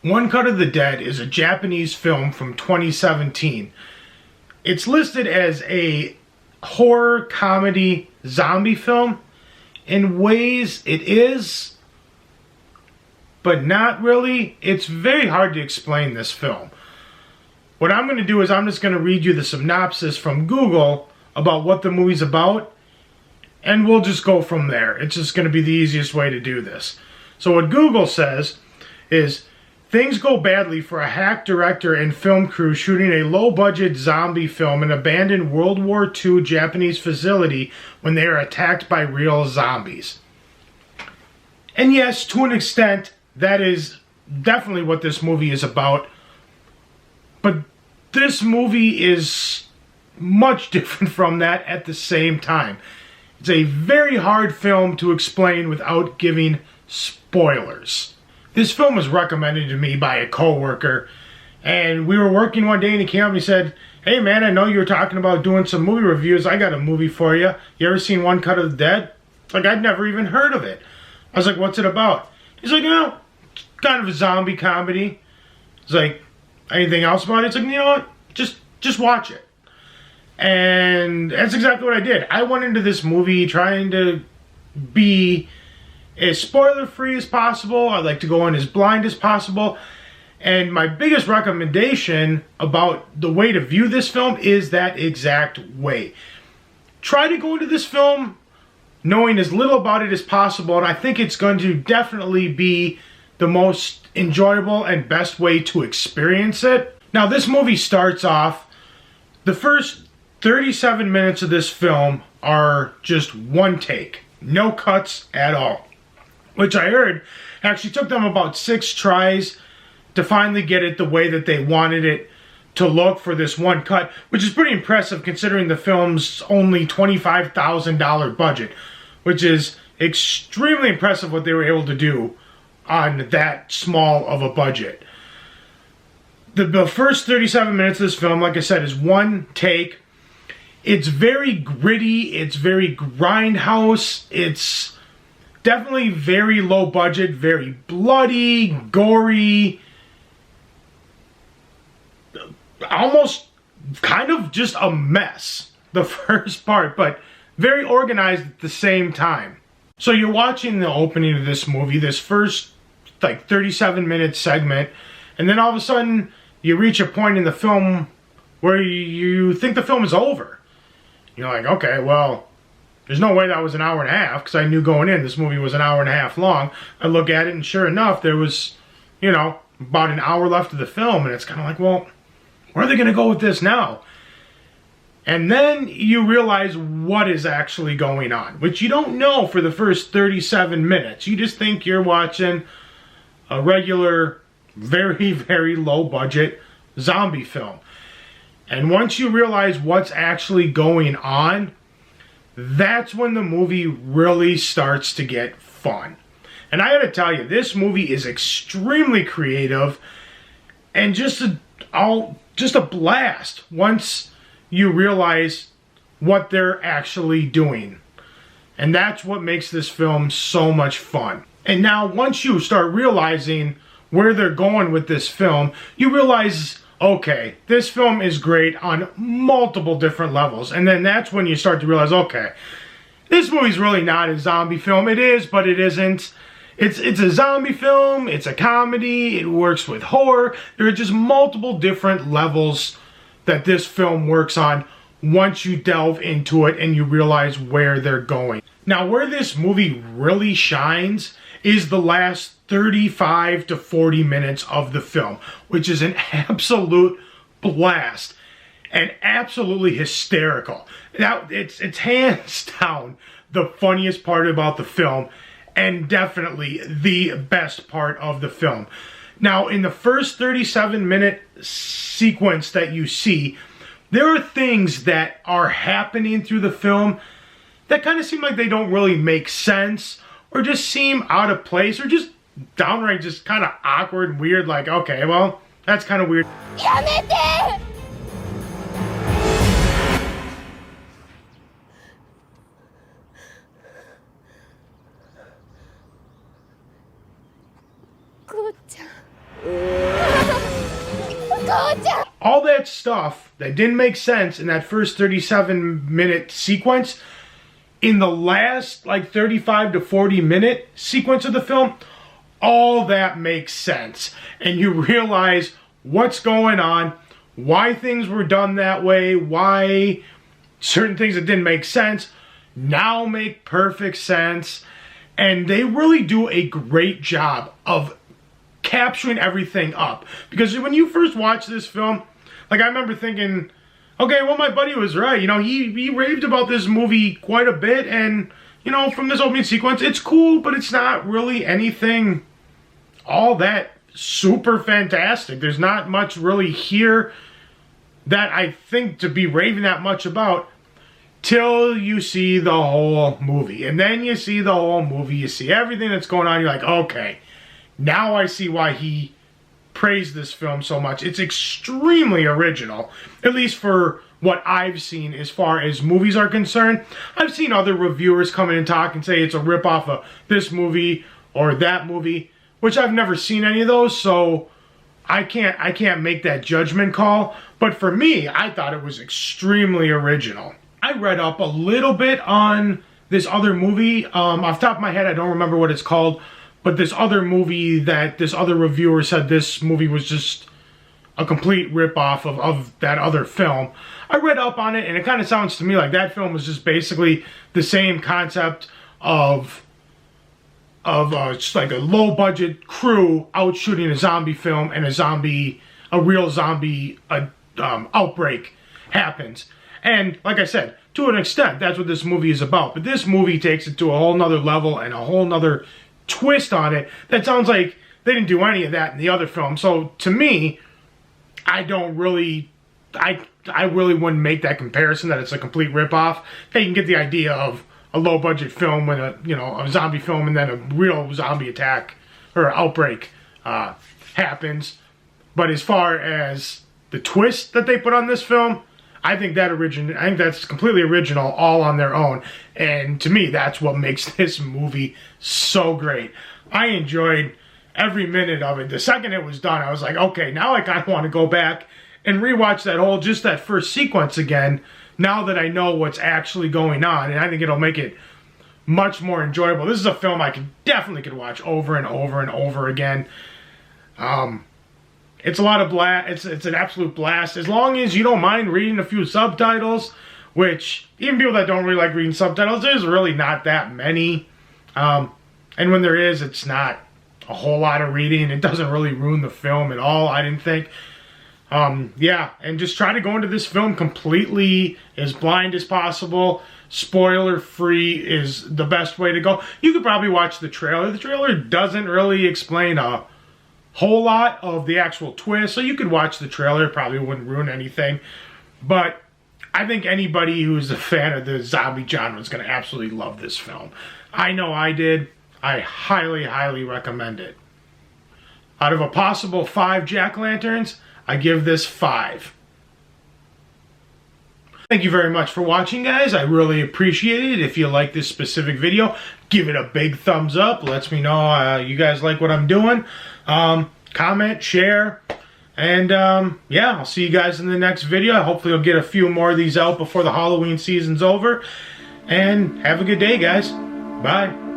One Cut of the Dead is a Japanese film from 2017. It's listed as a horror comedy zombie film. In ways it is, but not really. It's very hard to explain this film. What I'm going to do is I'm just going to read you the synopsis from Google about what the movie's about, and we'll just go from there. It's just going to be the easiest way to do this. So what Google says is, things go badly for a hack director and film crew shooting a low-budget zombie film in an abandoned World War II Japanese facility when they are attacked by real zombies. And yes, to an extent, that is definitely what this movie is about. But this movie is much different from that at the same time. It's a very hard film to explain without giving spoilers. This film was recommended to me by a coworker, and we were working one day and he came up and he said, "Hey man, I know you were talking about doing some movie reviews. I got a movie for you. You ever seen One Cut of the Dead?" Like, I'd never even heard of it. I was like, "What's it about?" He's like, it's kind of a zombie comedy. He's like, "Anything else about it?" It's like, "You know what? Just watch it." And that's exactly what I did. I went into this movie trying to be as spoiler-free as possible. I like to go in as blind as possible. And my biggest recommendation about the way to view this film is that exact way. Try to go into this film knowing as little about it as possible, and I think it's going to definitely be the most enjoyable and best way to experience it. Now, this movie starts off, the first 37 minutes of this film are just one take. No cuts at all. Which I heard actually took them about 6 tries to finally get it the way that they wanted it to look for this one cut, which is pretty impressive considering the film's only $25,000 budget, which is extremely impressive what they were able to do on that small of a budget. The first 37 minutes of this film, like I said, is one take. It's very gritty, it's very grindhouse, it's definitely very low budget, very bloody, gory, almost kind of just a mess, the first part, but very organized at the same time. So you're watching the opening of this movie, this first like 37-minute segment, and then all of a sudden you reach a point in the film where you think the film is over. You're like, okay, well, there's no way that was an hour and a half, because I knew going in this movie was an hour and a half long. I look at it, and sure enough, there was, about an hour left of the film, and it's kind of like, well, where are they going to go with this now? And then you realize what is actually going on, which you don't know for the first 37 minutes. You just think you're watching a regular, very, very low-budget zombie film. And once you realize what's actually going on, that's when the movie really starts to get fun. And I gotta tell you, this movie is extremely creative and just a blast once you realize what they're actually doing. And that's what makes this film so much fun. And now once you start realizing where they're going with this film, you realize, okay, this film is great on multiple different levels. And then that's when you start to realize, okay, this movie's really not a zombie film. It is, but it isn't. It's a zombie film, it's a comedy, it works with horror. There are just multiple different levels that this film works on once you delve into it and you realize where they're going. Now, where this movie really shines is the last 35 to 40 minutes of the film, which is an absolute blast and absolutely hysterical. Now, it's hands down the funniest part about the film and definitely the best part of the film. Now, in the first 37-minute sequence that you see, there are things that are happening through the film that kind of seem like they don't really make sense or just seem out of place or just downright just kind of awkward and weird, like, okay, well, that's kind of weird. Yamete! Ko-chan. all that stuff that didn't make sense in that first 37-minute sequence, in the last like 35 to 40-minute sequence of the film, all that makes sense. And you realize what's going on, why things were done that way, why certain things that didn't make sense now make perfect sense. And they really do a great job of capturing everything up. Because when you first watch this film, like I remember thinking, okay, well, my buddy was right. You know, he raved about this movie quite a bit. And, you know, from this opening sequence, it's cool, but it's not really anything all that super fantastic. There's not much really here that I think to be raving that much about, till you see the whole movie. And then you see the whole movie, you see everything that's going on, you're like, okay, now I see why he praised this film so much. It's extremely original, at least for what I've seen as far as movies are concerned. I've seen other reviewers come in and talk and say it's a ripoff of this movie or that movie, which I've never seen any of those, so I can't make that judgment call. But for me, I thought it was extremely original. I read up a little bit on this other movie. Off the top of my head, I don't remember what it's called, but this other movie that this other reviewer said this movie was just a complete ripoff of that other film. I read up on it, and it kind of sounds to me like that film was just basically the same concept of just like a low-budget crew out shooting a zombie film, and a real zombie outbreak happens. And like I said, to an extent, that's what this movie is about. But this movie takes it to a whole nother level and a whole nother twist on it that sounds like they didn't do any of that in the other film. So to me, I really wouldn't make that comparison that it's a complete ripoff. Hey, you can get the idea of a low-budget film with a zombie film, and then a real zombie attack or outbreak happens. But as far as the twist that they put on this film, I think that's completely original, all on their own. And to me, that's what makes this movie so great. I enjoyed every minute of it. The second it was done, I was like, okay, now I kind of want to go back and rewatch that first sequence again, now that I know what's actually going on. And I think it'll make it much more enjoyable. This is a film I definitely could watch over and over and over again. It's a lot of blast. It's an absolute blast. As long as you don't mind reading a few subtitles, which even people that don't really like reading subtitles, there's really not that many. And when there is, it's not a whole lot of reading. It doesn't really ruin the film at all, I didn't think. Yeah, and just try to go into this film completely as blind as possible. Spoiler-free is the best way to go. You could probably watch the trailer. The trailer doesn't really explain a whole lot of the actual twist, so you could watch the trailer. It probably wouldn't ruin anything. But I think anybody who's a fan of the zombie genre is going to absolutely love this film. I know I did. I highly, highly recommend it. Out of a possible 5 jack-o'-lanterns, I give this 5. Thank you very much for watching, guys. I really appreciate it. If you like this specific video, give it a big thumbs up. Lets me know you guys like what I'm doing. Comment, share, and yeah, I'll see you guys in the next video. Hopefully I'll get a few more of these out before the Halloween season's over. And have a good day, guys. Bye.